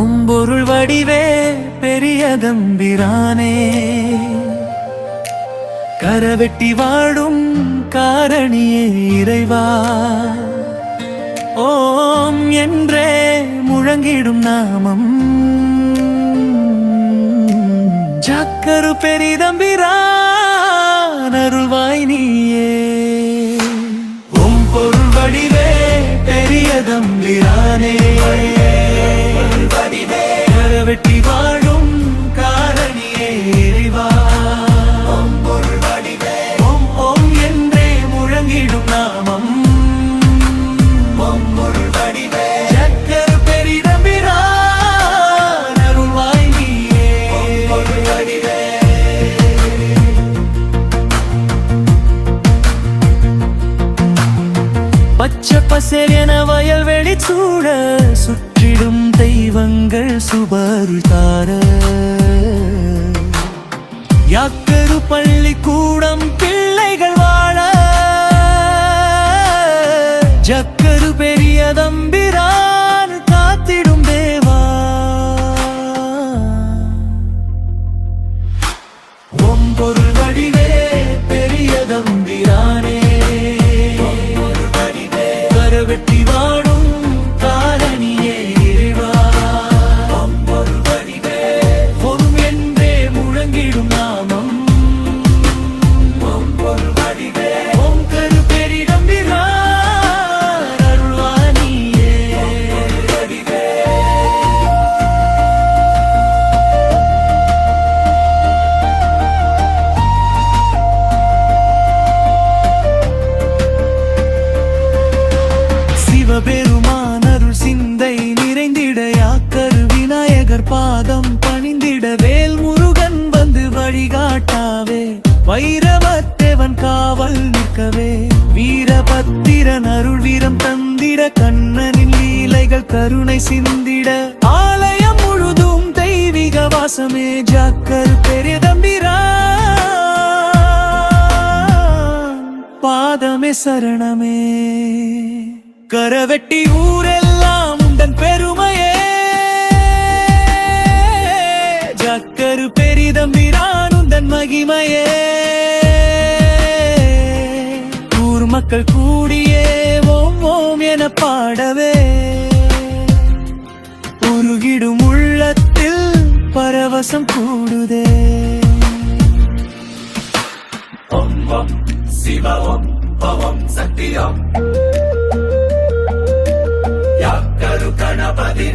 ஓம்பொருள் வடிவே பெரிய தம்பிரானே, கரவெட்டி வாழும் காரணியே இறைவா, ஓம் என்றே முழங்கிடும் நாமம் ஜக்கரு பெரிதம்பிரான் அருள்வாய் நீயே. ஓம் பொருள் வடிவே பெரிய தம்பிரானே, கரவெட்டி வாழும் காரணியே இறைவா, ஓம் பொருள் வடிவே ஓம் ஓம் என்றே முழங்கிடும் நாமம் ஓம் பொருள் வடிவே ஜக்கரு பெரிதம்பிரான் அருள்வாய் நீயே. ஓம் பொருள் வடிவே பச்சை பசேல் வயல்வெளி சூழ சுற்றிடும் தெய்வங்கள் சுபருள் தார, யாக்கரு பள்ளி கூடம் பிள்ளைகள் வாழ, ஜக்கரு பெரிய தம்பிரான் காத்திடும் தேவா. ஓம் பொருள் வடிவே பெரிய தம்பிரானே, கரவெட்டி வாழும் காரணியே இறைவா, ஓம் பொருள் வடிவே ஓம் என்றே முழங்கிடும் நாமம் ஓம் பொருள் வடிவே ஓம் கரு பெரிதம்பிரான் அருள்வாய் நீயே. ஓம் பொருள் வடிவே சிவபெருமான் அருள் சிந்தை நிறைந்திட, யாக்கரு விநாயகர் பாதம் பணிந்திட, வேல் முருகன் வந்து வழிகாட்டாவே, வைரவத்தேவன் காவல் நிற்கவே, வீரபத்திரன் அருள் வீரம் தந்திட, கண்ணனின் லீலைகள் கருணை சிந்திட, ஆலயம் முழுதும் தெய்வீக வாசமே ஜக்கரு பெரிய தம்பிரான் பாதமே சரணமே. கரவெட்டி ஊரெல்லாம் உந்தன் பெருமையே, ஜக்கரு பெரிதம்பிரான் உந்தன் மகிமையே, ஊர் மக்கள் கூடியே ஓம் ஓம் என பாடவே, உருகிடும் உள்ளத்தில் பரவசம் கூடுதே. ஓம் ஓம் சிவ ஓம் பவம் சக்தியம், யாக்கரு கணபதி